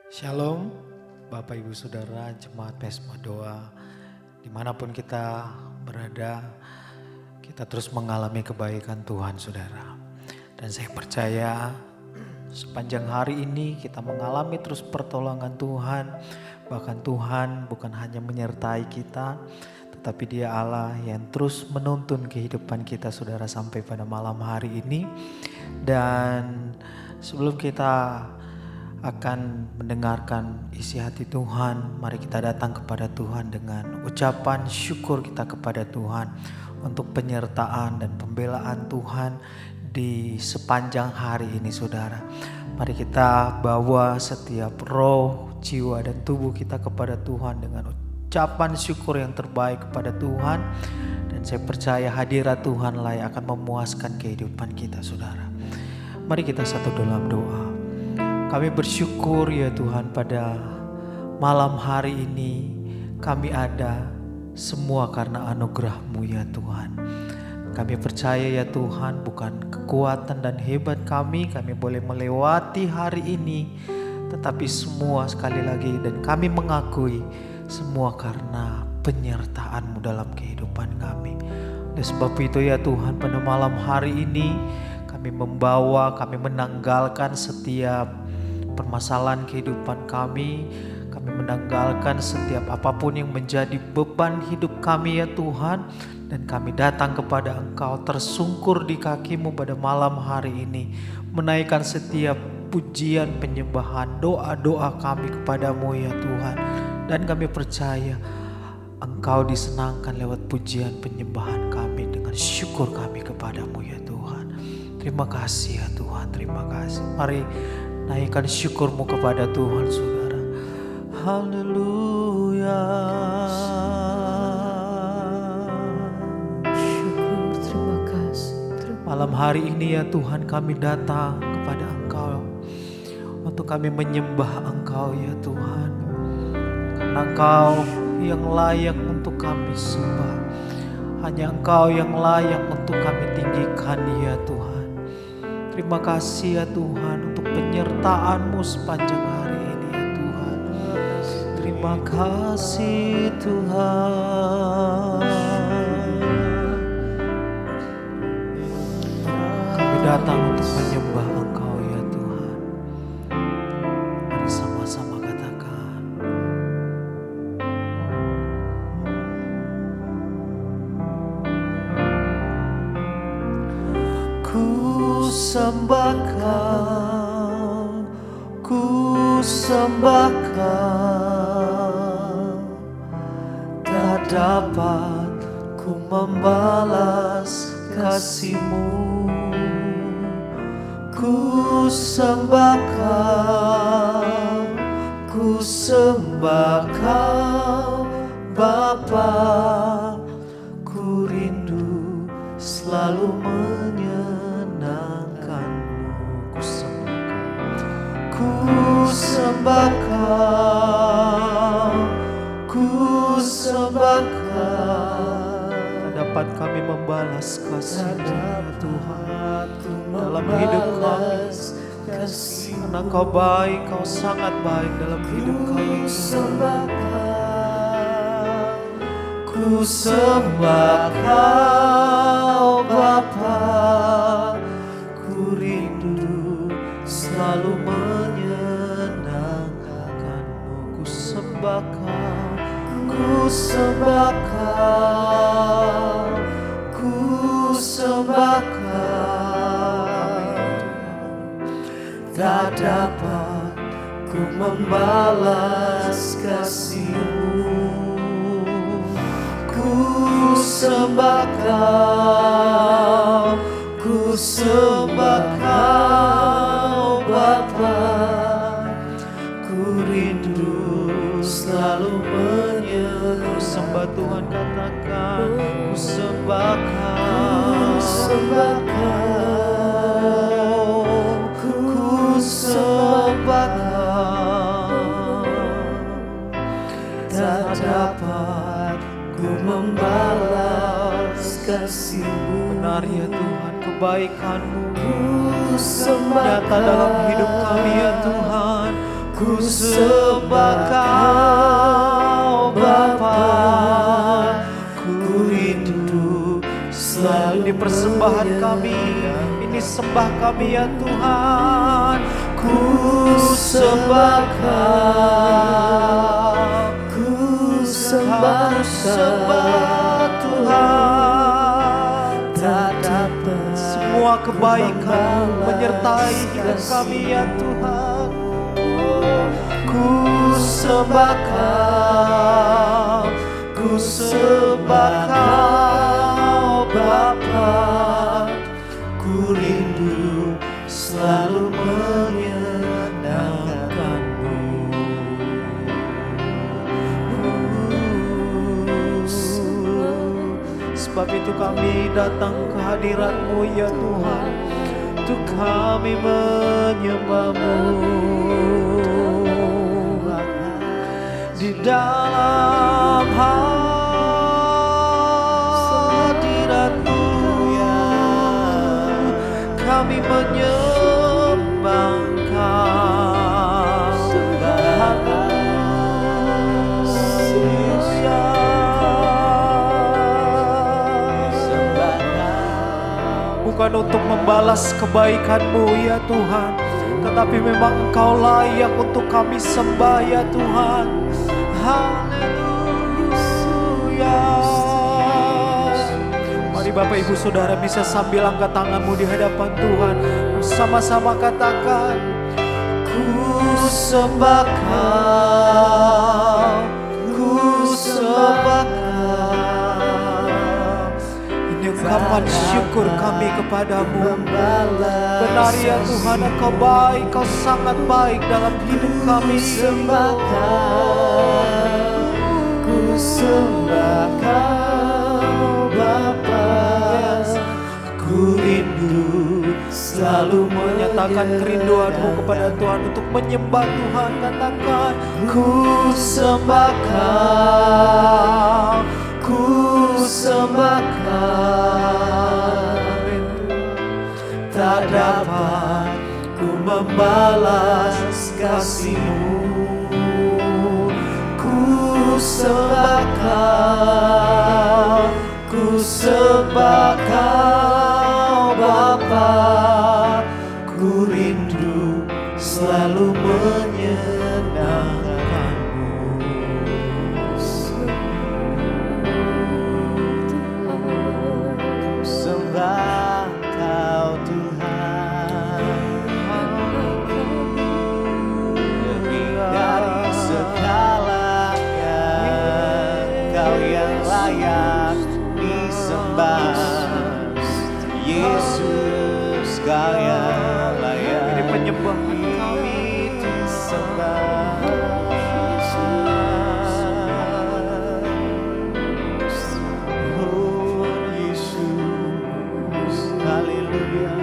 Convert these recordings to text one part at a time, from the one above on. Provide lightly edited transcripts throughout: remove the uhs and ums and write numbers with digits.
Shalom, Bapak Ibu Saudara, Jemaat Pesma Doa, dimanapun kita berada, kita terus mengalami kebaikan Tuhan Saudara. Dan saya percaya sepanjang hari ini kita mengalami terus pertolongan Tuhan. Bahkan Tuhan bukan hanya menyertai kita, tetapi Dia Allah yang terus menuntun kehidupan kita Saudara sampai pada malam hari ini. Dan sebelum kita akan mendengarkan isi hati Tuhan, mari kita datang kepada Tuhan dengan ucapan syukur kita kepada Tuhan untuk penyertaan dan pembelaan Tuhan di sepanjang hari ini Saudara. Mari kita bawa setiap roh, jiwa dan tubuh kita kepada Tuhan dengan ucapan syukur yang terbaik kepada Tuhan. Dan saya percaya hadirat Tuhan lah yang akan memuaskan kehidupan kita Saudara. Mari kita satu dalam doa. Kami bersyukur ya Tuhan pada malam hari ini kami ada semua karena anugerah-Mu ya Tuhan. Kami percaya ya Tuhan bukan kekuatan dan hebat kami boleh melewati hari ini. Tetapi semua sekali lagi dan kami mengakui semua karena penyertaan-Mu dalam kehidupan kami. Oleh sebab itu ya Tuhan pada malam hari ini kami menanggalkan setiap permasalahan kehidupan kami menanggalkan setiap apapun yang menjadi beban hidup kami ya Tuhan. Dan kami datang kepada Engkau tersungkur di kaki-Mu pada malam hari ini. Menaikkan setiap pujian, penyembahan, doa-doa kami kepada-Mu ya Tuhan. Dan kami percaya Engkau disenangkan lewat pujian penyembahan kami dengan syukur kami kepada-Mu ya Tuhan. Terima kasih ya Tuhan, terima kasih. Mari naikkan syukur-Mu kepada Tuhan Saudara. Haleluya. Syukur, terima kasih. Malam hari ini ya Tuhan kami datang kepada Engkau untuk kami menyembah Engkau ya Tuhan. Karena Engkau yang layak untuk kami sembah. Hanya Engkau yang layak untuk kami tinggikan ya Tuhan. Terima kasih ya Tuhan untuk penyertaan-Mu sepanjang hari ini ya Tuhan. Terima kasih Tuhan. Kami datang untuk menyembah Engkau ya Tuhan. Mari sama-sama katakan. Ku sembah Kau, ku sembah Kau. Tak dapat ku membalas kasih-Mu. Ku sembah Kau, ku sembah Kau Bapa. Ku rindu selalu menyenangkan-Mu. Ku sembah Kau, ku sembah Kau. Tak dapat kami membalas kasih-Mu ya Tuhan dalam hidup kami. Karena Kau baik, Kau sangat baik dalam hidup kami. Ku sembah Kau, ku sembah Kau Bapa. Ku rindu selalu menyenangkan-Mu. Ku sembah Kau, ku sembah Kau, ku sembah Kau. Tak dapat ku membalas kasih-Mu. Ku sembah Kau, ku sembah Kau Bapa. Ku rindu selalu menyenangkan. Sembah Tuhan katakan. Ku sembah Kau, sembah Kau, ku sembah Kau. Tak dapat ku membalas kasih-Mu. Benar ya Tuhan, kebaikan-Mu nyata dalam hidup kami ya Tuhan. Ku sembah Kau Bapa, ku rindu selalu. Ini persembahan kami, ini sembah kami ya Tuhan. Ku sembah Kau, ku sembah Tuhan. Tak dapat semua kebaikan menyertai hidup kami ya Tuhan. Ku sembah Kau, ku sembah Kau Bapa, ku rindu selalu menyenangkan-Mu. Sebab itu kami datang ke hadirat-Mu ya Tuhan, untuk kami menyembah-Mu. Di dalam hadirat-Mu ya, kami menyembah Kau. Bukan untuk membalas kebaikan-Mu ya Tuhan, tetapi memang Engkau layak untuk kami sembah ya Tuhan. Haleluya. Mari Bapak Ibu Saudara bisa sambil angkat tanganmu di hadapan Tuhan, bersama-sama katakan, ku sembah Kau, ku sembah Kau. Ini ungkapan syukur kami kepadamu. Benar ya Tuhan, Engkau baik, Kau sangat baik dalam hidup kami. Sembah Kau, ku sembah Kau Bapa, ku rindu selalu menyatakan kerinduanmu kepada Tuhan untuk menyembah Tuhan. Katakan, ku sembah Kau, ku sembah Kau. Tak dapat ku membalas kasih-Mu. Ku sembah Kau, ku sembah Kau Bapa, ku rindu selalu menyenangkan-Mu. Sembah Kau Tuhan, lebih dari segalanya, Kau yang layak disembah. Yesus Kau yang layak. Ini penyembahan kami disembah. Oh Yesus, haleluya.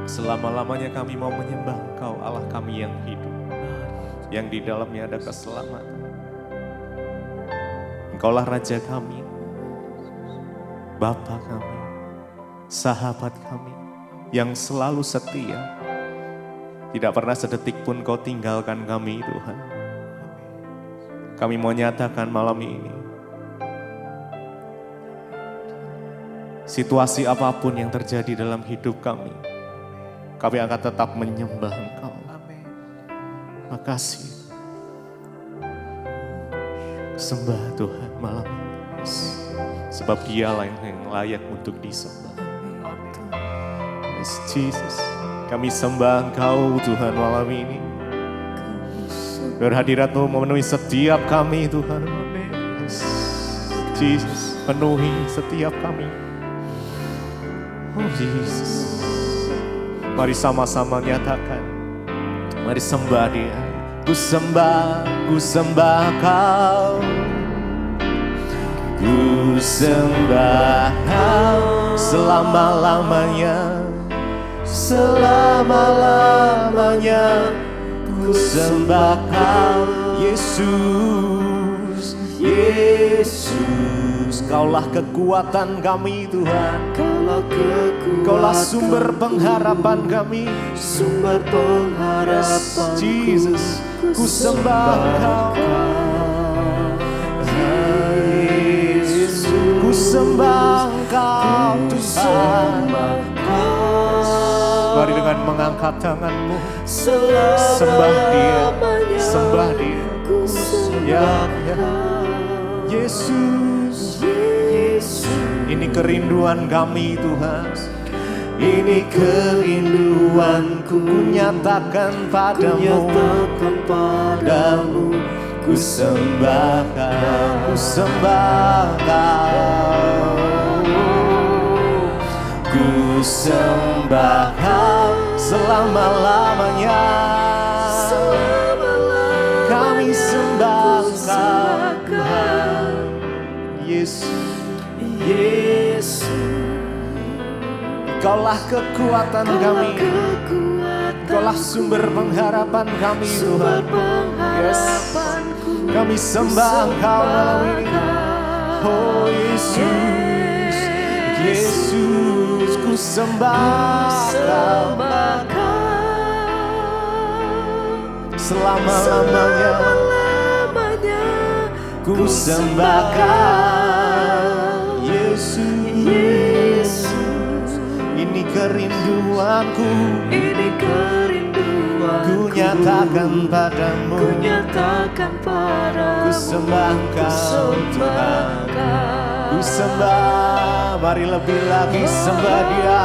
Selama-lamanya kami mau menyembah Engkau, Allah kami yang hidup, yang di dalamnya ada keselamatan. Engkaulah Raja kami, Bapa kami, sahabat kami, yang selalu setia. Tidak pernah sedetik pun Kau tinggalkan kami Tuhan. Kami mau nyatakan malam ini, situasi apapun yang terjadi dalam hidup kami akan tetap menyembah Engkau. Makasih. Sembah Tuhan malam ini, sebab Dialah yang layak untuk disembah. Yes, Jesus, kami sembah Engkau Tuhan malam ini. Berhadirat-Mu memenuhi setiap kami Tuhan. Yes, Jesus, penuhi setiap kami. Oh Jesus, mari sama-sama nyatakan, mari sembah Dia. Ku sembah Kau, ku sembah Kau selama-lamanya, selama-lamanya. Ku sembah Kau Yesus, Yesus, Kaulah kekuatan kami Tuhan. Kaulah kekuatan, Kaulah sumber pengharapan kami. sumber pengharapan. Jesus, ku sembah Kau. Yesus, ku sembah Kau Tuhan. Mari dengan mengangkat tanganmu, sembah Dia, sembah Dia. Ya, ya. Yesus, ini kerinduan kami Tuhan. Ini kerinduanku, ku nyatakan padamu, ku sembah Kau, ku sembah Kau, ku sembah Kau selama-lamanya. Kami sembah Kau Tuhan. Yesus, Kaulah kekuatan kami, Kaulah sumber pengharapan kami Tuhan. Yes, kami sembah Kau malam ini. Oh Yesus, Yesus, ku sembah Kau selama-lamanya. Ku sembah Kau, Yesus. Ini kerinduanku, ku nyatakan padamu, ku sembah Kau Tuhan. Ku sembah, mari lebih lagi sembah Dia.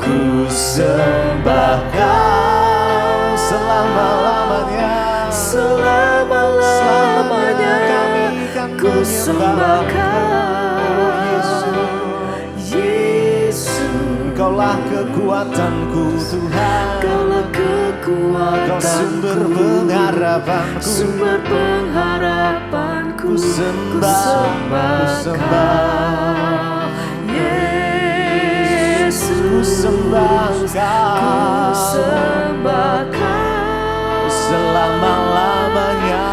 Ku sembah Kau selama-lamanya. Selama-lamanya kami kan ku sembah Kau, Yesus. Kaulah kekuatanku Tuhan. Kau sumber pengharapanku. Ku sembah Yesus. Ku sembah Kau selama-lamanya.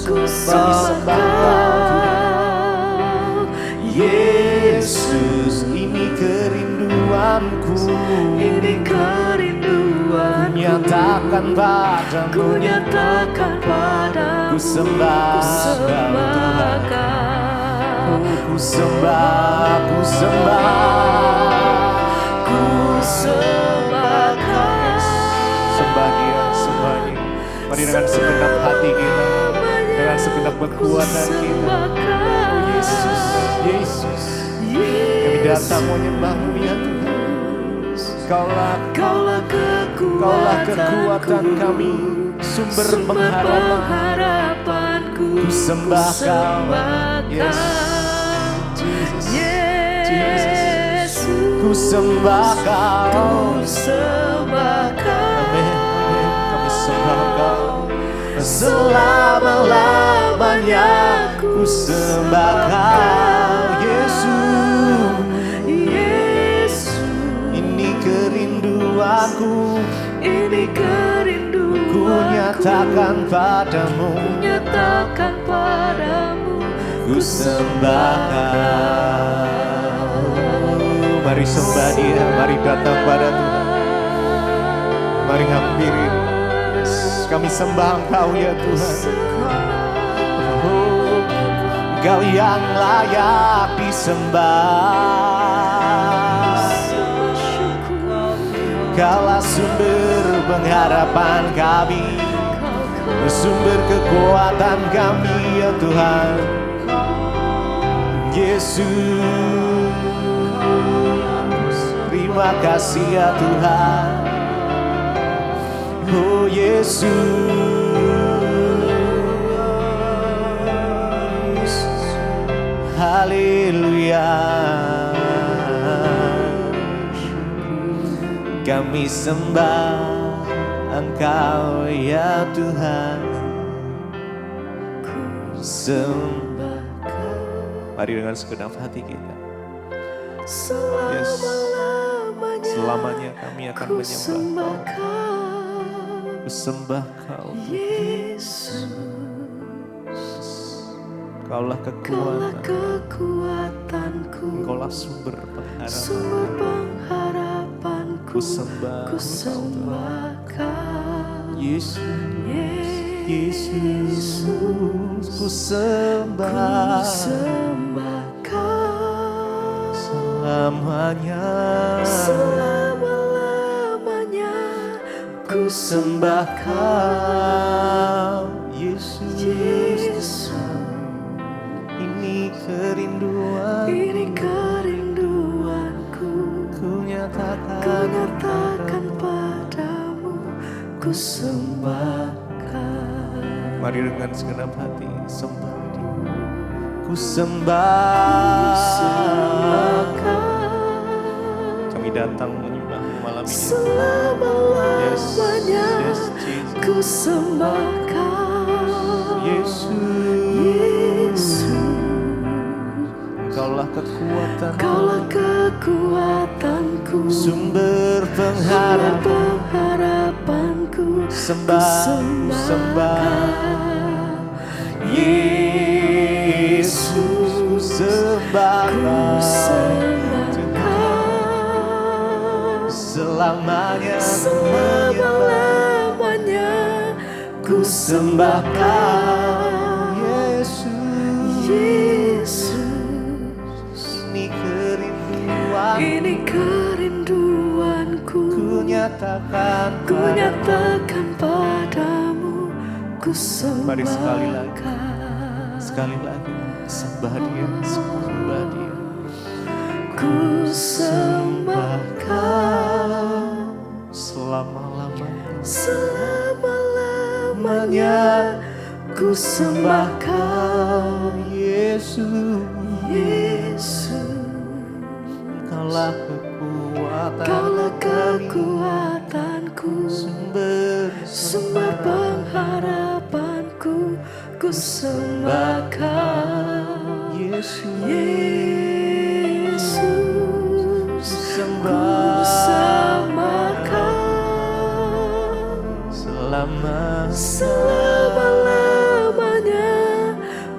Ku sembah Kau, Yesus. Ini kerinduanku, ku nyatakan padamu, ku sembah Kau Tuhan. Ku sembah, ku sembah Kau. Sembah Dia, sembah Dia. Mari dengan segenap hati kita, dengan segenap kekuatan kita. Oh Yesus, Yesus, kami datang menyembah-Mu ya Tuhan. Kaulah kekuatan kami, sumber pengharapanku. Ku sembah Kau, yes, Jesus, ku sembah Kau. Amin. Kami sembah Kau selama-lamanya. Ku sembah Kau, Yesus. Ini kerinduanku, ku nyatakan padamu, ku sembah Kau. Mari sembah Dia, mari datang pada Tuhan. Mari hampiri. Kami sembah Engkau ya Tuhan. Oh, Engkau yang layak disembah. Kaulah sumber pengharapan kami, sumber kekuatan kami ya Tuhan. Yesus, terima kasih ya Tuhan. Oh Yesus, haleluya. Kami sembah Engkau ya Tuhan. Sembah. Mari dengan segenap hati kita. Yes. Selamanya kami akan menyembah Kau. Ku sembah Kau, Yesus, Kaulah Kaulah kekuatan, kekuatanku, Engkaulah sumber sumber pengharapan. pengharapanku. Ku sembah Ku Kau, sembah Kau, Yesus, Yesus, ku ku sembah sembah Kau selamanya. selama-lamanya. Ku sembah Kau, Yesus, Yesus, ini kerinduan ini kerinduanku. ku nyatakan. Ku nyatakan padamu, ku sembah Kau. Mari dengan segenap hati sembah Dia. Ku sembah Kau Kami datang menyembah malam ini. selama-lamanya. Yes, Jesus. Ku sembah Kau, Yesus, Yesus, Engkaulah kekuatan, Kaulah kekuatanku, sumber pengharapan. pengharapanku. Sembah, ku sembah Yesus, ku sembah Ku sembah Kau selamanya. selama-lamanya. Ku sembah Kau, Yesus, Yesus, ini kerinduan ini kerinduanku. ku nyatakan. Ku nyatakan padamu, ku sembah Mari sekali lagi. Kau. Sekali lagi sembah Dia, sembah Dia. Ku sembah Kau Selama-lamanya. selama-lamanya. Ku sembah Kau, Yesus, Yesus, Kaulah kekuatan, Kaulah kekuatanku, sumber sumber pengharapanku. Ku sembah Kau, Yesus, Yesus, ku sembah sembah Kau selama-lamanya.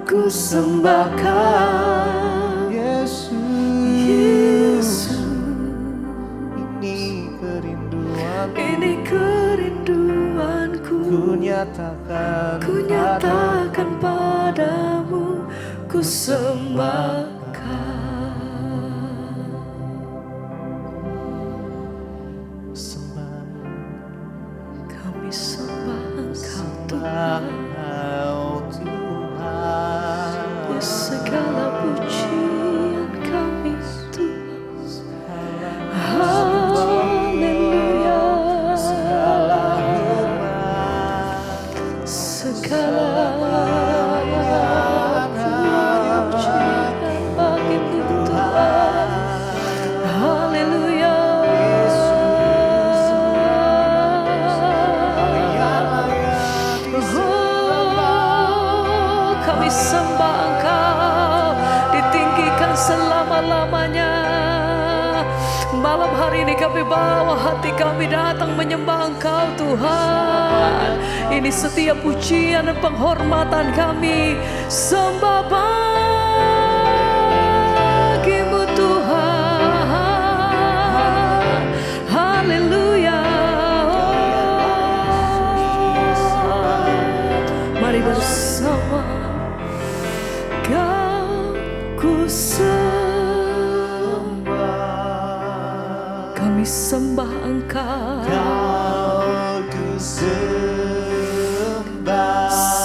Ku sembah Kau, Yesus, Yesus, ini kerinduan ini kerinduanku. ku nyatakan. Ku nyatakan padamu, ku sembah Kau. Sembah Kami sembah Engkau Tuhan, Tuhan, ya segala pujian kami Tuhan. Haleluya, segala hormat, segala pujian bagimu Tuhan. Haleluya, oh, kami sembah Engkau, ditinggikan selama-lamanya. Malam hari ini kami bawa hati kami datang menyembah Engkau Tuhan. Ini setiap pujian dan penghormatan kami sembah bagimu Tuhan. Haleluya. Mari bersama Kau ku sembah. Kami sembah Engkau, Kau ku sembah.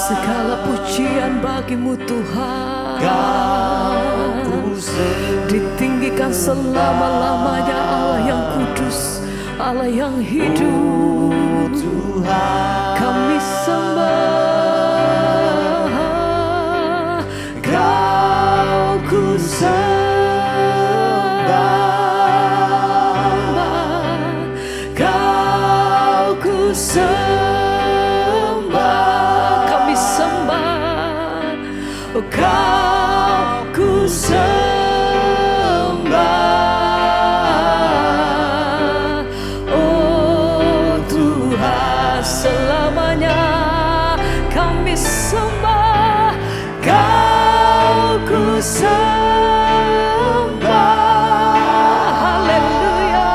segala pujian bagimu Tuhan. Kau ku sembah. Ditinggikan selama-lamanya Allah yang kudus, Allah yang hidup. Tuhan, Kami sembah, Kau ku sembah, Kau ku sembah. Kami sembah, Kau ku sembah. Oh Tuhan, selalu sembah, haleluya.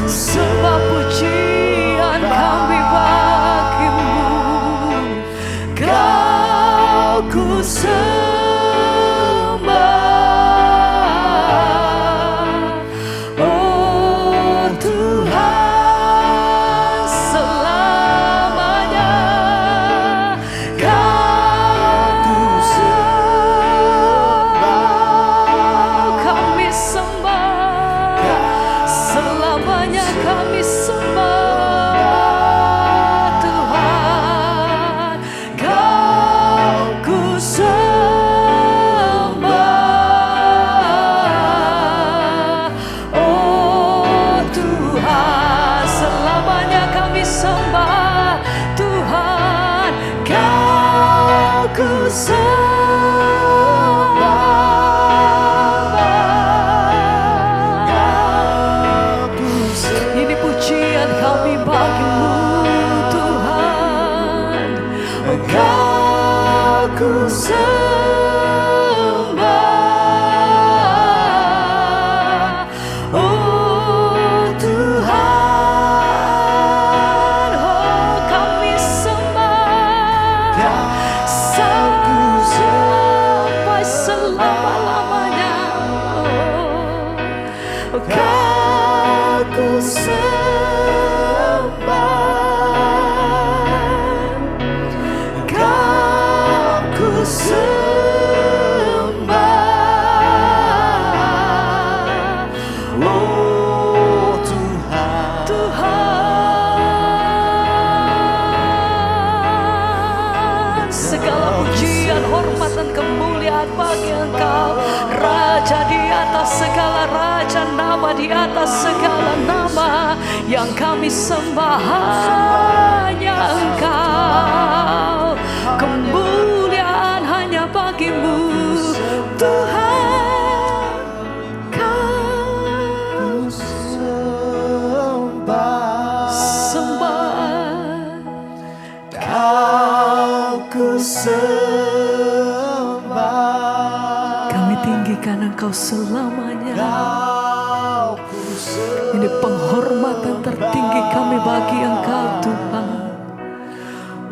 Sembah pujian kami bagimu, Kau ku sembah. Oh Tuhan selamanya, Kau kami sembah, selamanya kami sembah Tuhan, Kau ku sembah. Oh Tuhan, selamanya kami sembah Tuhan, Kau ku sembah. Ini pujian kami bagimu Tuhan, oh Kau ku sembah. Oh Tuhan, oh kami sembah sampai selama-lamanya. Oh Kau ku sembah, Kau ku sembah. Oh Tuhan, Tuhan, segala pujian, hormat dan kemuliaan bagi Engkau, Raja di atas segala raja, nama di atas segala nama. Yang kami sembah hanya Engkau, kemuliaan hanya bagimu Tuhan, Kau sembah, Kau ku sembah. Kami tinggikan Engkau selamanya. Ini penghormatan tertinggi kami bagi Engkau Tuhan.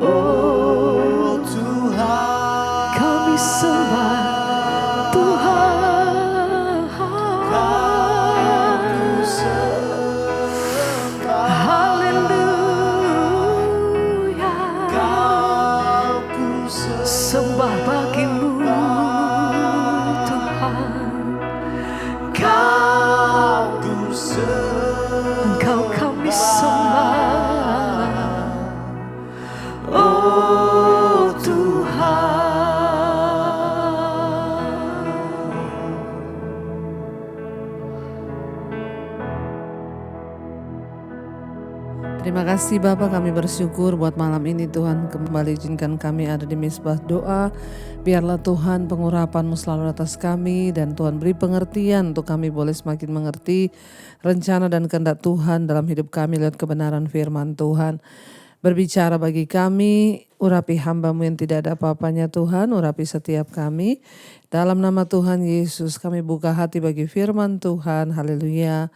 Oh Tuhan, kami sembah Tuhan. Haleluya. Sembah bagimu Tuhan, Engkau kami sembah. Oh Tuhan. Terima kasih Bapak, kami bersyukur buat malam ini Tuhan kembali izinkan kami ada di Mezbah Doa. Biarlah Tuhan pengurapan-Mu selalu atas kami dan Tuhan beri pengertian untuk kami boleh semakin mengerti rencana dan kehendak Tuhan dalam hidup kami lewat kebenaran firman Tuhan. Berbicara bagi kami, urapi hamba-Mu yang tidak ada apa-apanya Tuhan, urapi setiap kami. Dalam nama Tuhan Yesus kami buka hati bagi firman Tuhan, haleluya.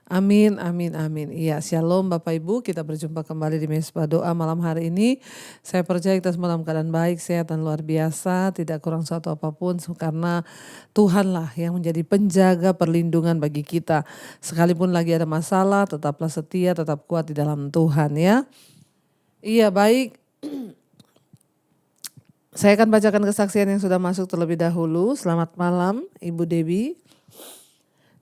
Amin, amin, amin. Iya, shalom Bapak Ibu, kita berjumpa kembali di Mezbah Doa malam hari ini. Saya percaya kita semua dalam keadaan baik, sehat dan luar biasa, tidak kurang suatu apapun karena Tuhanlah yang menjadi penjaga perlindungan bagi kita. Sekalipun lagi ada masalah, tetaplah setia, tetap kuat di dalam Tuhan ya. Iya, baik. Saya akan bacakan kesaksian yang sudah masuk terlebih dahulu. Selamat malam Ibu Debbie.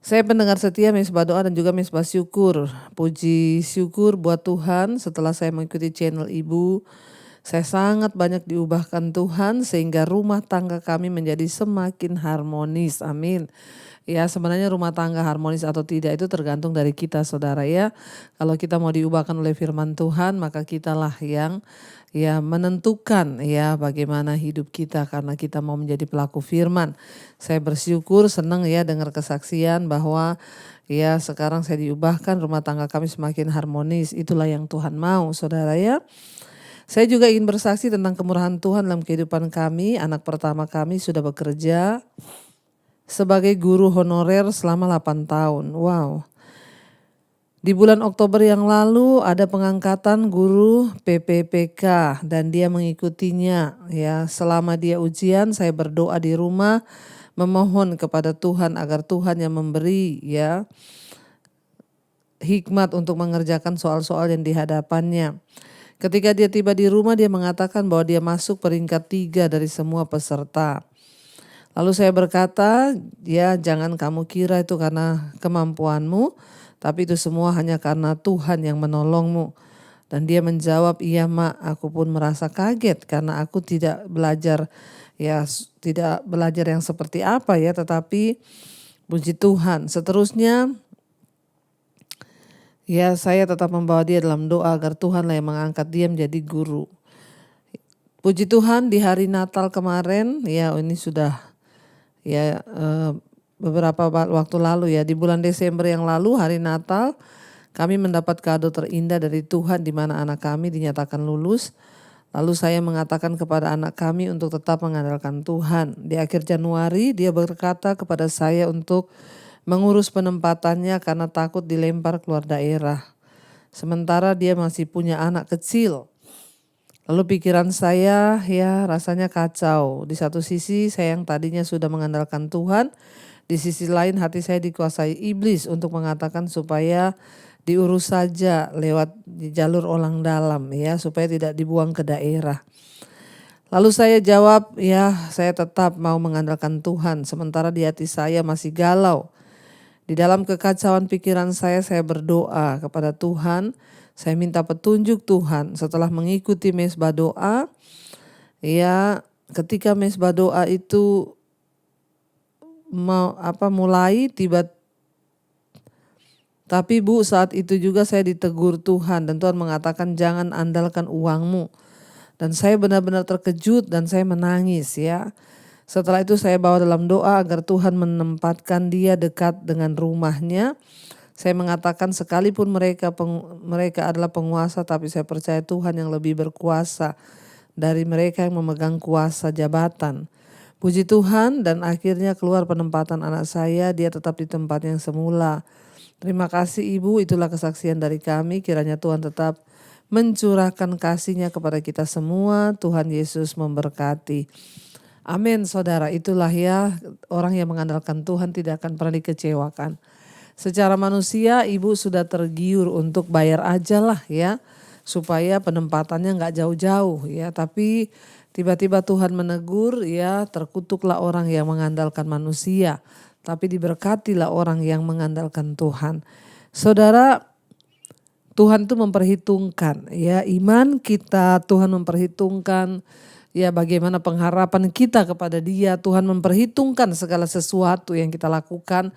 Saya pendengar setia Mezbah Doa dan juga Mezbah Syukur. Puji syukur buat Tuhan setelah saya mengikuti channel Ibu. Saya sangat banyak diubahkan Tuhan sehingga rumah tangga kami menjadi semakin harmonis. Amin. Ya, sebenarnya rumah tangga harmonis atau tidak itu tergantung dari kita saudara ya. Kalau kita mau diubahkan oleh firman Tuhan maka kitalah yang menentukan ya bagaimana hidup kita karena kita mau menjadi pelaku firman. Saya bersyukur senang ya dengar kesaksian bahwa ya sekarang saya diubahkan rumah tangga kami semakin harmonis. Itulah yang Tuhan mau saudara ya. Saya juga ingin bersaksi tentang kemurahan Tuhan dalam kehidupan kami. Anak pertama kami sudah bekerja sebagai guru honorer selama 8 tahun. Wow. Di bulan Oktober yang lalu ada pengangkatan guru PPPK dan dia mengikutinya ya. Selama dia ujian saya berdoa di rumah memohon kepada Tuhan agar Tuhan yang memberi ya hikmat untuk mengerjakan soal-soal yang dihadapannya. Ketika dia tiba di rumah dia mengatakan bahwa dia masuk peringkat 3 dari semua peserta. Lalu saya berkata, ya jangan kamu kira itu karena kemampuanmu, tapi itu semua hanya karena Tuhan yang menolongmu. Dan dia menjawab, iya mak, aku pun merasa kaget karena aku tidak belajar yang seperti apa ya, tetapi puji Tuhan. Seterusnya, ya saya tetap membawa dia dalam doa agar Tuhanlah yang mengangkat dia menjadi guru. Puji Tuhan di hari Natal kemarin, ya ini sudah beberapa waktu lalu ya, di bulan Desember yang lalu hari Natal kami mendapat kado terindah dari Tuhan di mana anak kami dinyatakan lulus. Lalu saya mengatakan kepada anak kami untuk tetap mengandalkan Tuhan. Di akhir Januari dia berkata kepada saya untuk mengurus penempatannya karena takut dilempar keluar daerah. Sementara dia masih punya anak kecil. Lalu pikiran saya ya rasanya kacau. Di satu sisi saya yang tadinya sudah mengandalkan Tuhan, di sisi lain hati saya dikuasai iblis untuk mengatakan supaya diurus saja lewat jalur orang dalam ya, supaya tidak dibuang ke daerah. Lalu saya jawab, ya saya tetap mau mengandalkan Tuhan, sementara di hati saya masih galau. Di dalam kekacauan pikiran saya berdoa kepada Tuhan. Saya minta petunjuk Tuhan setelah mengikuti mesbah doa. Ya, ketika mesbah doa itu mulai tapi Bu saat itu juga saya ditegur Tuhan dan Tuhan mengatakan jangan andalkan uangmu. Dan saya benar-benar terkejut dan saya menangis ya. Setelah itu saya bawa dalam doa agar Tuhan menempatkan dia dekat dengan rumahnya. Saya mengatakan sekalipun mereka adalah penguasa, tapi saya percaya Tuhan yang lebih berkuasa dari mereka yang memegang kuasa jabatan. Puji Tuhan, dan akhirnya keluar penempatan anak saya, dia tetap di tempat yang semula. Terima kasih Ibu, itulah kesaksian dari kami. Kiranya Tuhan tetap mencurahkan kasih-Nya kepada kita semua. Tuhan Yesus memberkati. Amin saudara, itulah ya orang yang mengandalkan Tuhan tidak akan pernah dikecewakan. Secara manusia ibu sudah tergiur untuk bayar aja lah ya. Supaya penempatannya gak jauh-jauh ya. Tapi tiba-tiba Tuhan menegur ya, terkutuklah orang yang mengandalkan manusia. Tapi diberkatilah orang yang mengandalkan Tuhan. Saudara, Tuhan itu memperhitungkan ya iman kita, Tuhan memperhitungkan ya bagaimana pengharapan kita kepada Dia. Tuhan memperhitungkan segala sesuatu yang kita lakukan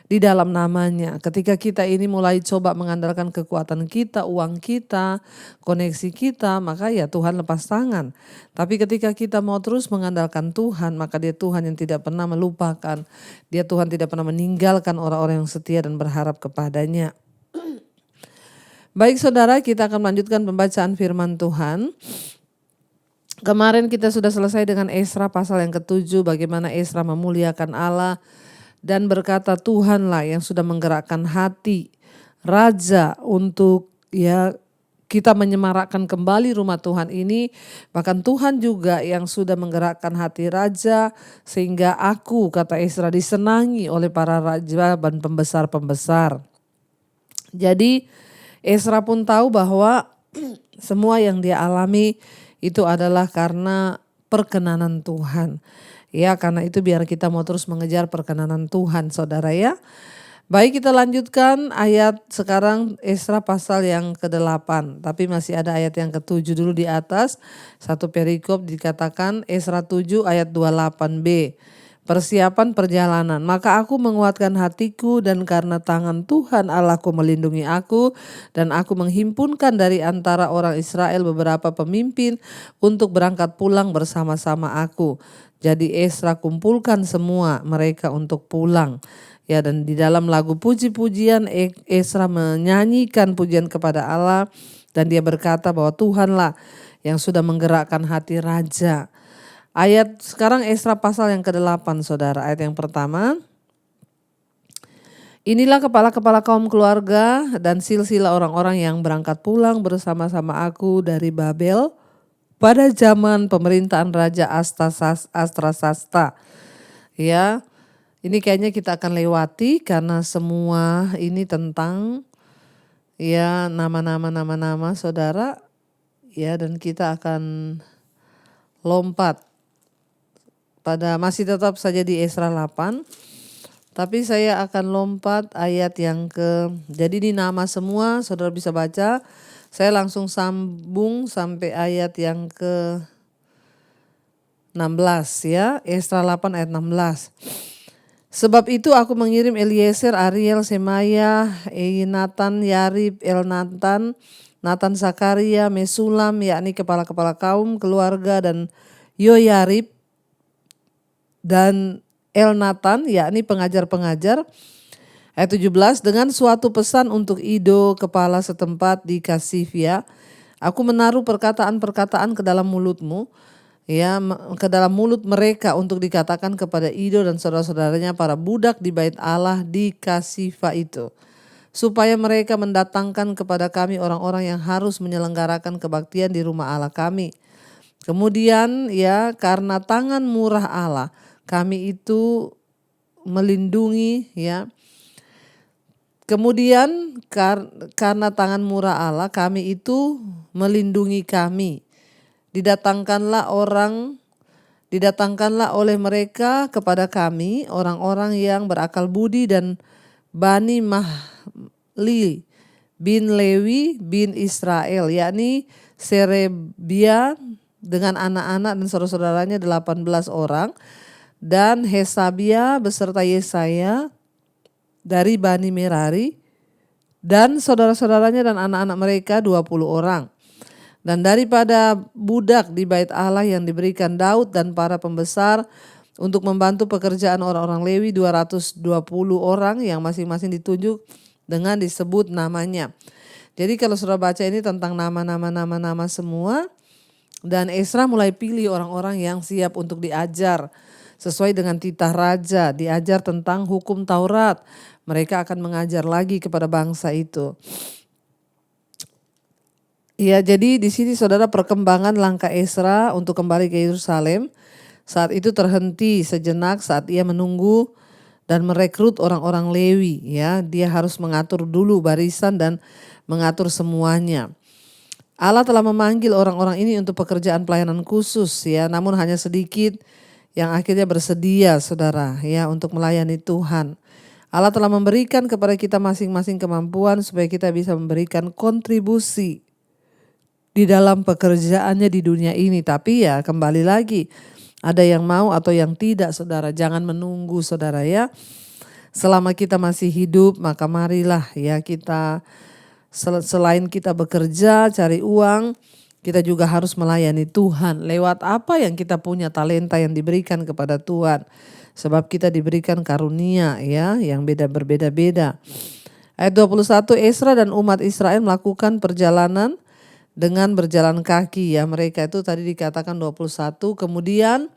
di dalam namanya. Ketika kita ini mulai coba mengandalkan kekuatan kita, uang kita, koneksi kita, maka ya Tuhan lepas tangan. Tapi ketika kita mau terus mengandalkan Tuhan, maka Dia Tuhan yang tidak pernah melupakan. Dia Tuhan tidak pernah meninggalkan orang-orang yang setia dan berharap kepadanya. Baik saudara, kita akan melanjutkan pembacaan firman Tuhan. Kemarin kita sudah selesai dengan Esra pasal yang ke-7, bagaimana Esra memuliakan Allah dan berkata Tuhanlah yang sudah menggerakkan hati raja untuk ya kita menyemarakkan kembali rumah Tuhan ini. Bahkan Tuhan juga yang sudah menggerakkan hati raja sehingga aku, kata Esra, disenangi oleh para raja dan pembesar-pembesar. Jadi Esra pun tahu bahwa semua yang dia alami itu adalah karena perkenanan Tuhan. Ya, karena itu biar kita mau terus mengejar perkenanan Tuhan, saudara ya. Baik, kita lanjutkan ayat sekarang Esra pasal yang ke-8. Tapi masih ada ayat yang ke-7 dulu di atas. Satu perikop dikatakan Esra 7 ayat 28b. Persiapan perjalanan. Maka aku menguatkan hatiku dan karena tangan Tuhan Allahku melindungi aku. Dan aku menghimpunkan dari antara orang Israel beberapa pemimpin untuk berangkat pulang bersama-sama aku. Jadi Esra kumpulkan semua mereka untuk pulang. Ya, dan di dalam lagu puji-pujian Esra menyanyikan pujian kepada Allah. Dan dia berkata bahwa Tuhanlah yang sudah menggerakkan hati raja. Ayat sekarang Esra pasal yang ke-8 saudara. Ayat yang pertama. Inilah kepala-kepala kaum keluarga dan silsilah orang-orang yang berangkat pulang bersama-sama aku dari Babel pada zaman pemerintahan Raja Astrasasta. Ya, ini kayaknya kita akan lewati karena semua ini tentang ya nama-nama saudara. Ya, dan kita akan lompat pada masih tetap saja di Esra 8. Tapi saya akan lompat ayat yang jadi ini nama semua, saudara bisa baca. Saya langsung sambung sampai ayat yang ke-16 ya. Esra 8 ayat 16. Sebab itu aku mengirim Eliezer, Ariel, Semaya, Natan, Yarib, Elnatan, Natan, Zakaria, Mesulam, yakni kepala-kepala kaum, keluarga, dan Yoyarib, dan Elnatan, yakni pengajar-pengajar. Ayat 17, dengan suatu pesan untuk Ido, kepala setempat di Kasifia. Aku menaruh perkataan-perkataan ke dalam mulutmu, ya, ke dalam mulut mereka untuk dikatakan kepada Ido dan saudara-saudaranya para budak di bait Allah di Kasifa itu. Supaya mereka mendatangkan kepada kami orang-orang yang harus menyelenggarakan kebaktian di rumah Allah kami. Kemudian ya, karena tangan murah Allah, kami itu melindungi ya. Kemudian karena tangan murah Allah kami itu melindungi kami. Didatangkanlah oleh mereka kepada kami orang-orang yang berakal budi dan Bani Mahli bin Lewi bin Israel, yakni Serebia dengan anak-anak dan saudara-saudaranya 18 orang. Dan Hesabia beserta Yesaya dari Bani Merari dan saudara-saudaranya dan anak-anak mereka 20 orang. Dan daripada budak di bait Allah yang diberikan Daud dan para pembesar untuk membantu pekerjaan orang-orang Lewi 220 orang yang masing-masing ditunjuk dengan disebut namanya. Jadi kalau saudara baca ini tentang nama-nama semua, dan Esra mulai pilih orang-orang yang siap untuk diajar sesuai dengan titah raja, diajar tentang hukum Taurat. Mereka akan mengajar lagi kepada bangsa itu. Ya, jadi di sini saudara perkembangan langkah Esra untuk kembali ke Yerusalem saat itu terhenti sejenak saat ia menunggu dan merekrut orang-orang Lewi. Ya, dia harus mengatur dulu barisan dan mengatur semuanya. Allah telah memanggil orang-orang ini untuk pekerjaan pelayanan khusus ya, namun hanya sedikit yang akhirnya bersedia saudara ya untuk melayani Tuhan. Allah telah memberikan kepada kita masing-masing kemampuan supaya kita bisa memberikan kontribusi di dalam pekerjaannya di dunia ini. Tapi ya kembali lagi, ada yang mau atau yang tidak saudara. Jangan menunggu saudara ya. Selama kita masih hidup maka marilah ya kita selain kita bekerja cari uang, kita juga harus melayani Tuhan lewat apa yang kita punya, talenta yang diberikan kepada Tuhan. Sebab kita diberikan karunia ya yang berbeda-beda. Ayat 21, Esra dan umat Israel melakukan perjalanan dengan berjalan kaki ya. Mereka itu tadi dikatakan 21. Kemudian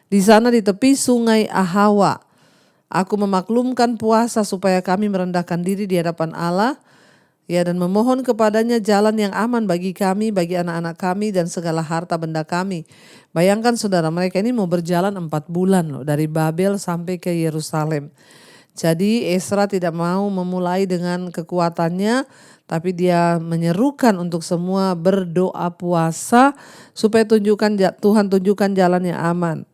di sana di tepi sungai Ahawa, aku memaklumkan puasa supaya kami merendahkan diri di hadapan Allah. Ya, dan memohon kepadanya jalan yang aman bagi kami, bagi anak-anak kami dan segala harta benda kami. Bayangkan saudara, mereka ini mau berjalan 4 bulan loh, dari Babel sampai ke Yerusalem. Jadi Esra tidak mau memulai dengan kekuatannya, tapi dia menyerukan untuk semua berdoa puasa supaya Tuhan tunjukkan jalan yang aman.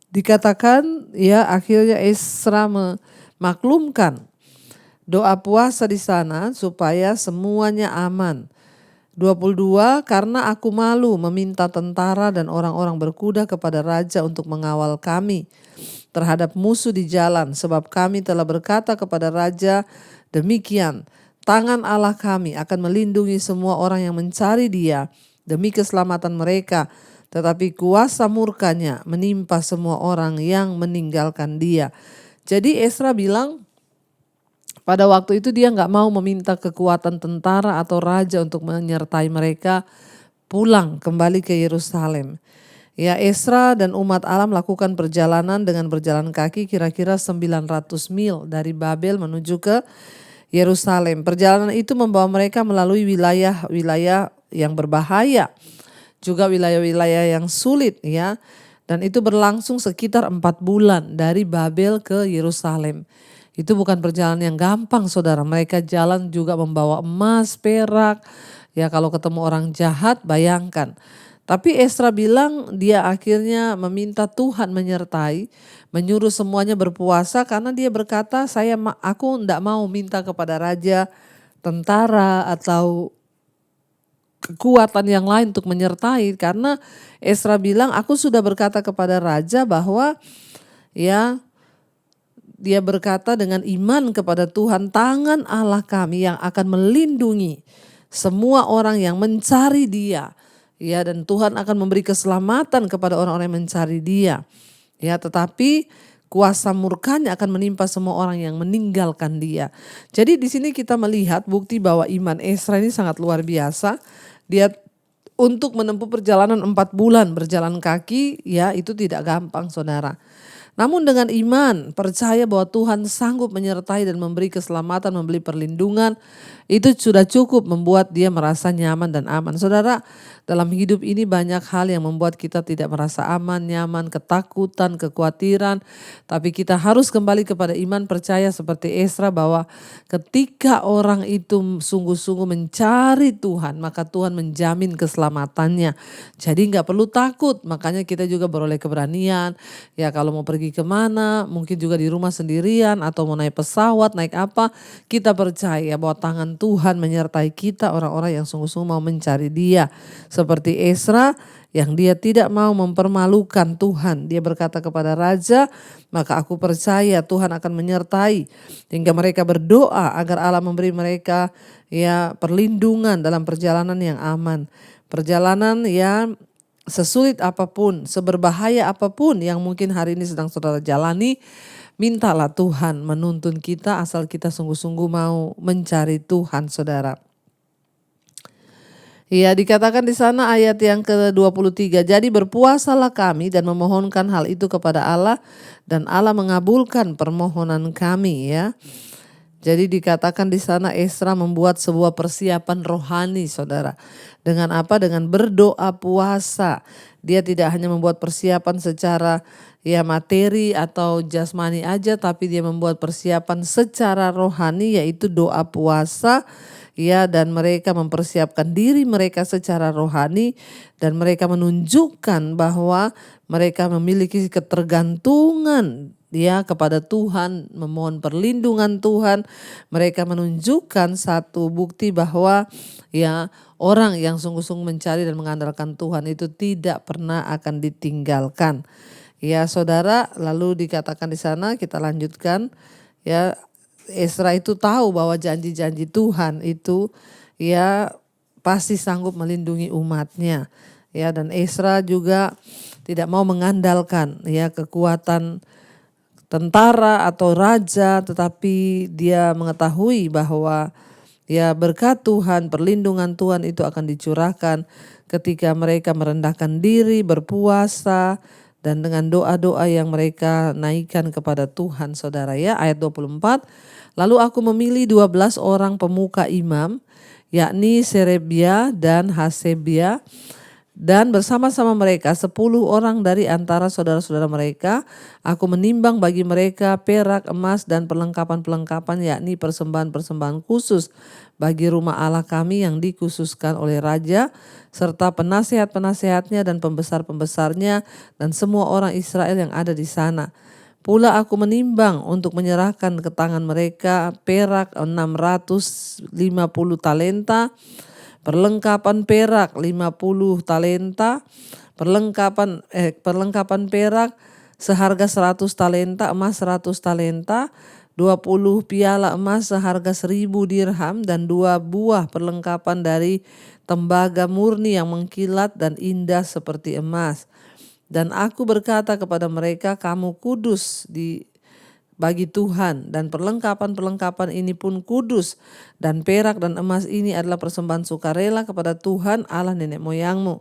Dikatakan ya akhirnya Esra memaklumkan doa puasa di sana supaya semuanya aman. 22, karena aku malu meminta tentara dan orang-orang berkuda kepada raja untuk mengawal kami terhadap musuh di jalan. Sebab kami telah berkata kepada raja demikian, tangan Allah kami akan melindungi semua orang yang mencari dia demi keselamatan mereka. Tetapi kuasa murkanya menimpa semua orang yang meninggalkan dia. Jadi Esra bilang, pada waktu itu dia nggak mau meminta kekuatan tentara atau raja untuk menyertai mereka pulang kembali ke Yerusalem. Ya, Esra dan umat Allah melakukan perjalanan dengan berjalan kaki kira-kira 900 mil dari Babel menuju ke Yerusalem. Perjalanan itu membawa mereka melalui wilayah-wilayah yang berbahaya, juga wilayah-wilayah yang sulit ya. Dan itu berlangsung sekitar 4 bulan dari Babel ke Yerusalem. Itu bukan perjalanan yang gampang saudara. Mereka jalan juga membawa emas, perak. Ya kalau ketemu orang jahat bayangkan. Tapi Esra bilang dia akhirnya meminta Tuhan menyertai. Menyuruh semuanya berpuasa karena dia berkata aku tidak mau minta kepada raja, tentara atau kekuatan yang lain untuk menyertai. Karena Esra bilang aku sudah berkata kepada raja bahwa ya dia berkata dengan iman kepada Tuhan, tangan Allah kami yang akan melindungi semua orang yang mencari Dia. Ya, dan Tuhan akan memberi keselamatan kepada orang-orang yang mencari Dia. Ya, tetapi kuasa murkanya akan menimpa semua orang yang meninggalkan Dia. Jadi di sini kita melihat bukti bahwa iman Esra ini sangat luar biasa. Dia untuk menempuh perjalanan 4 bulan berjalan kaki, ya itu tidak gampang saudara. Namun dengan iman, percaya bahwa Tuhan sanggup menyertai dan memberi keselamatan, memberi perlindungan, itu sudah cukup membuat dia merasa nyaman dan aman. Saudara, dalam hidup ini banyak hal yang membuat kita tidak merasa aman, nyaman, ketakutan, kekhawatiran. Tapi kita harus kembali kepada iman, percaya seperti Esra bahwa ketika orang itu sungguh-sungguh mencari Tuhan, maka Tuhan menjamin keselamatannya. Jadi gak perlu takut, makanya kita juga beroleh keberanian. Ya kalau mau pergi kemana, mungkin juga di rumah sendirian atau mau naik pesawat, naik apa, kita percaya bahwa tangan Tuhan menyertai kita, orang-orang yang sungguh-sungguh mau mencari Dia. Seperti Esra yang dia tidak mau mempermalukan Tuhan. Dia berkata kepada raja, maka aku percaya Tuhan akan menyertai. Hingga mereka berdoa agar Allah memberi mereka ya perlindungan dalam perjalanan yang aman. Perjalanan yang sesulit apapun, seberbahaya apapun yang mungkin hari ini sedang saudara jalani, mintalah Tuhan menuntun kita asal kita sungguh-sungguh mau mencari Tuhan saudara. Ya dikatakan di sana ayat yang ke-23, jadi berpuasalah kami dan memohonkan hal itu kepada Allah dan Allah mengabulkan permohonan kami ya. Jadi dikatakan di sana Esra membuat sebuah persiapan rohani saudara. Dengan apa? Dengan berdoa puasa. Dia tidak hanya membuat persiapan secara ya materi atau jasmani aja, tapi dia membuat persiapan secara rohani yaitu doa puasa. Ya, dan mereka mempersiapkan diri mereka secara rohani dan mereka menunjukkan bahwa mereka memiliki ketergantungan ya kepada Tuhan, memohon perlindungan Tuhan. Mereka menunjukkan satu bukti bahwa ya orang yang sungguh-sungguh mencari dan mengandalkan Tuhan itu tidak pernah akan ditinggalkan. Ya saudara, lalu dikatakan di sana kita lanjutkan ya. Esra itu tahu bahwa janji-janji Tuhan itu ya pasti sanggup melindungi umatnya. Ya, dan Esra juga tidak mau mengandalkan ya kekuatan tentara atau raja, tetapi dia mengetahui bahwa ya berkat Tuhan, perlindungan Tuhan itu akan dicurahkan ketika mereka merendahkan diri, berpuasa, dan dengan doa-doa yang mereka naikkan kepada Tuhan saudara ya. Ayat 24, lalu aku memilih 12 orang pemuka imam, yakni Serebia dan Hasebia, dan bersama-sama mereka 10 orang dari antara saudara-saudara mereka. Aku menimbang bagi mereka perak, emas, dan perlengkapan-perlengkapan, yakni persembahan-persembahan khusus bagi rumah Allah kami yang dikhususkan oleh raja, serta penasehat-penasehatnya dan pembesar-pembesarnya dan semua orang Israel yang ada di sana. Pula aku menimbang untuk menyerahkan ke tangan mereka perak 650 talenta, perlengkapan perak 50 talenta, perlengkapan perak seharga 100 talenta, emas 100 talenta, 20 piala emas seharga 1000 dirham, dan 2 buah perlengkapan dari tembaga murni yang mengkilat dan indah seperti emas. Dan aku berkata kepada mereka, kamu kudus di bagi Tuhan, dan perlengkapan-perlengkapan ini pun kudus, dan perak dan emas ini adalah persembahan sukarela kepada Tuhan Allah nenek moyangmu.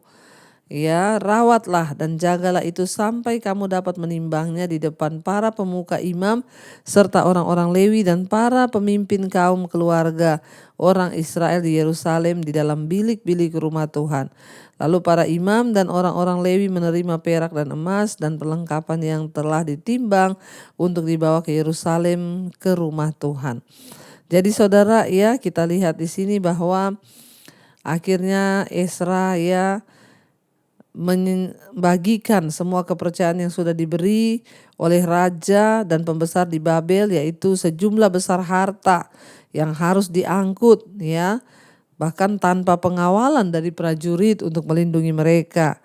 Ya, rawatlah dan jagalah itu sampai kamu dapat menimbangnya di depan para pemuka imam serta orang-orang Lewi dan para pemimpin kaum keluarga orang Israel di Yerusalem di dalam bilik-bilik rumah Tuhan. Lalu para imam dan orang-orang Lewi menerima perak dan emas dan perlengkapan yang telah ditimbang untuk dibawa ke Yerusalem ke rumah Tuhan. Jadi saudara, ya, kita lihat di sini bahwa akhirnya Ezra ya membagikan semua kepercayaan yang sudah diberi oleh raja dan pembesar di Babel, yaitu sejumlah besar harta yang harus diangkut, ya, bahkan tanpa pengawalan dari prajurit untuk melindungi mereka.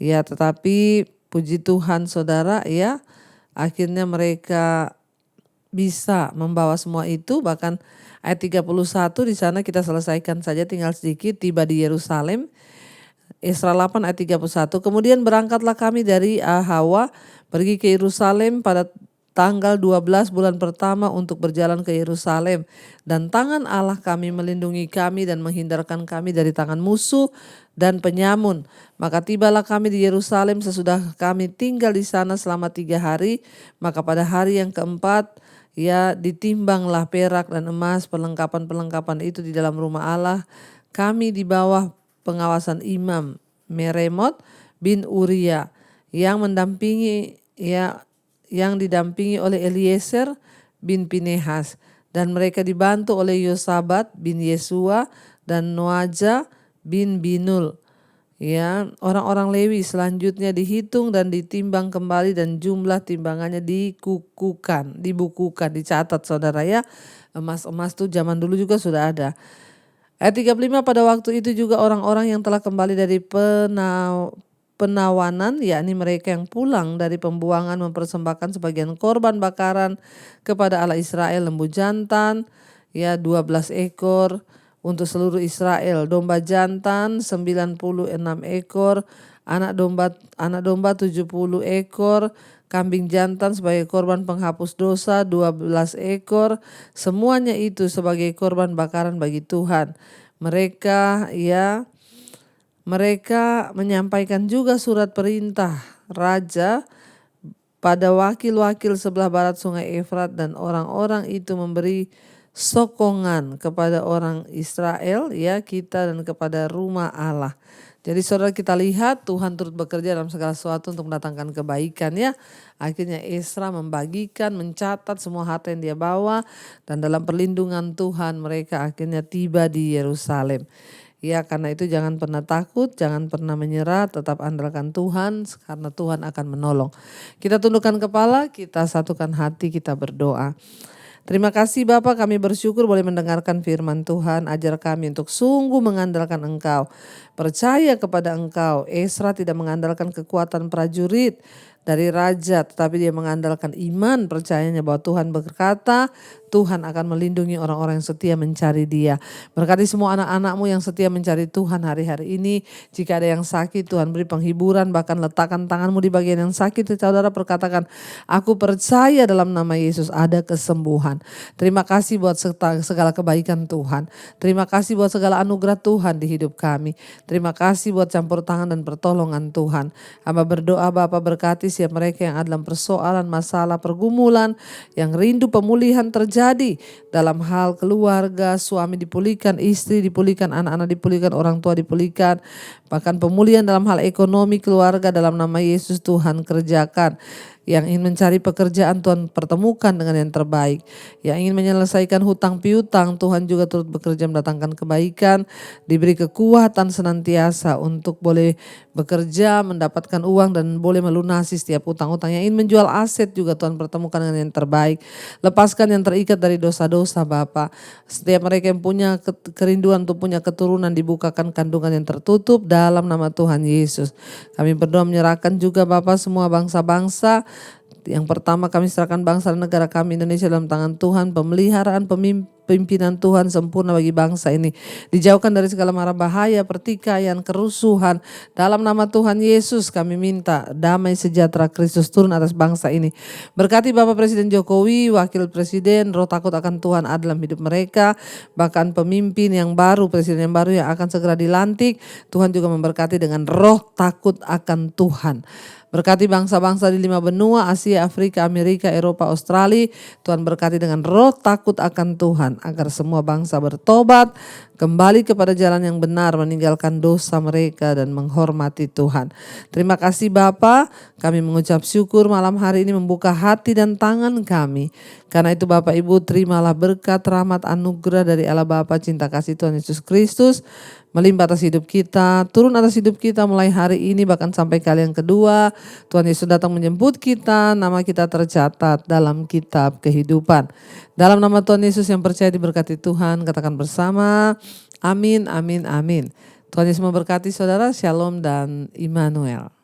Ya, tetapi puji Tuhan saudara, ya, akhirnya mereka bisa membawa semua itu. Bahkan ayat 31 di sana kita selesaikan saja, tinggal sedikit. Tiba di Yerusalem, Ezra 8 ayat 31. Kemudian berangkatlah kami dari Hawa pergi ke Yerusalem pada tanggal 12 bulan pertama untuk berjalan ke Yerusalem. Dan tangan Allah kami melindungi kami dan menghindarkan kami dari tangan musuh dan penyamun. Maka tibalah kami di Yerusalem sesudah kami tinggal di sana selama 3 hari. Maka pada hari yang keempat, ya, ditimbanglah perak dan emas perlengkapan-perlengkapan itu di dalam rumah Allah. Kami di bawah pengawasan Imam Meremot bin Uria yang mendampingi, ya, yang didampingi oleh Eliezer bin Pinehas, dan mereka dibantu oleh Yosabat bin Yesua dan Noaja bin Binul. Ya, orang-orang Lewi selanjutnya dihitung dan ditimbang kembali dan jumlah timbangannya dibukukan, dicatat saudara, ya. Emas tuh zaman dulu juga sudah ada. Ayat 35, pada waktu itu juga orang-orang yang telah kembali dari penawanan, yakni mereka yang pulang dari pembuangan, mempersembahkan sebagian korban bakaran kepada Allah Israel, lembu jantan, ya, 12 ekor untuk seluruh Israel, domba jantan 96 ekor, anak domba 70 ekor, kambing jantan sebagai korban penghapus dosa 12 ekor, semuanya itu sebagai korban bakaran bagi Tuhan. Mereka menyampaikan juga surat perintah raja pada wakil-wakil sebelah barat sungai Efrat, dan orang-orang itu memberi sokongan kepada orang Israel, ya, kita, dan kepada rumah Allah. Jadi saudara, kita lihat Tuhan turut bekerja dalam segala sesuatu untuk mendatangkan kebaikan, ya. Akhirnya Ezra membagikan, mencatat semua harta yang dia bawa, dan dalam perlindungan Tuhan mereka akhirnya tiba di Yerusalem. Ya, karena itu jangan pernah takut, jangan pernah menyerah, tetap andalkan Tuhan karena Tuhan akan menolong. Kita tundukkan kepala, kita satukan hati, kita berdoa. Terima kasih Bapa, kami bersyukur boleh mendengarkan firman Tuhan. Ajar kami untuk sungguh mengandalkan Engkau, percaya kepada Engkau. Ezra tidak mengandalkan kekuatan prajurit dari raja, tetapi dia mengandalkan iman, percayanya bahwa Tuhan berkata, Tuhan akan melindungi orang-orang yang setia mencari Dia. Berkati semua anak-anak-Mu yang setia mencari Tuhan hari-hari ini. Jika ada yang sakit, Tuhan beri penghiburan, bahkan letakkan tangan-Mu di bagian yang sakit. Saudara perkatakan, aku percaya dalam nama Yesus ada kesembuhan. Terima kasih buat segala kebaikan Tuhan. Terima kasih buat segala anugerah Tuhan di hidup kami. Terima kasih buat campur tangan dan pertolongan Tuhan. Hamba berdoa Bapa, berkati siap mereka yang ada dalam persoalan, masalah, pergumulan, yang rindu pemulihan terjadi dalam hal keluarga, suami dipulihkan, istri dipulihkan, anak-anak dipulihkan, orang tua dipulihkan, bahkan pemulihan dalam hal ekonomi keluarga dalam nama Yesus Tuhan kerjakan. Yang ingin mencari pekerjaan Tuhan pertemukan dengan yang terbaik. Yang ingin menyelesaikan hutang piutang, Tuhan juga turut bekerja mendatangkan kebaikan. Diberi kekuatan senantiasa untuk boleh bekerja, mendapatkan uang dan boleh melunasi setiap hutang-hutang. Yang ingin menjual aset juga Tuhan pertemukan dengan yang terbaik. Lepaskan yang terikat dari dosa-dosa Bapa. Setiap mereka yang punya kerinduan untuk punya keturunan, dibukakan kandungan yang tertutup dalam nama Tuhan Yesus. Kami berdoa menyerahkan juga Bapa semua bangsa-bangsa Yang pertama, kami serahkan bangsa dan negara kami Indonesia dalam tangan Tuhan. Pemeliharaan pimpinan Tuhan sempurna bagi bangsa ini. Dijauhkan dari segala mara bahaya, pertikaian, kerusuhan. Dalam nama Tuhan Yesus kami minta damai sejahtera Kristus turun atas bangsa ini. Berkati Bapak Presiden Jokowi, Wakil Presiden, roh takut akan Tuhan ada dalam hidup mereka. Bahkan pemimpin yang baru, presiden yang baru yang akan segera dilantik. Tuhan juga memberkati dengan roh takut akan Tuhan. Berkati bangsa-bangsa di 5 benua, Asia, Afrika, Amerika, Eropa, Australia. Tuhan berkati dengan roh takut akan Tuhan. Agar semua bangsa bertobat, kembali kepada jalan yang benar, meninggalkan dosa mereka dan menghormati Tuhan. Terima kasih Bapa, kami mengucap syukur malam hari ini membuka hati dan tangan kami. Karena itu Bapak Ibu, terimalah berkat, rahmat, anugerah dari Allah Bapa, cinta kasih Tuhan Yesus Kristus melimpah atas hidup kita, turun atas hidup kita mulai hari ini bahkan sampai kali yang kedua. Tuhan Yesus datang menjemput kita, nama kita tercatat dalam kitab kehidupan. Dalam nama Tuhan Yesus yang percaya diberkati Tuhan, katakan bersama, amin, amin, amin. Tuhan Yesus memberkati saudara, shalom dan Immanuel.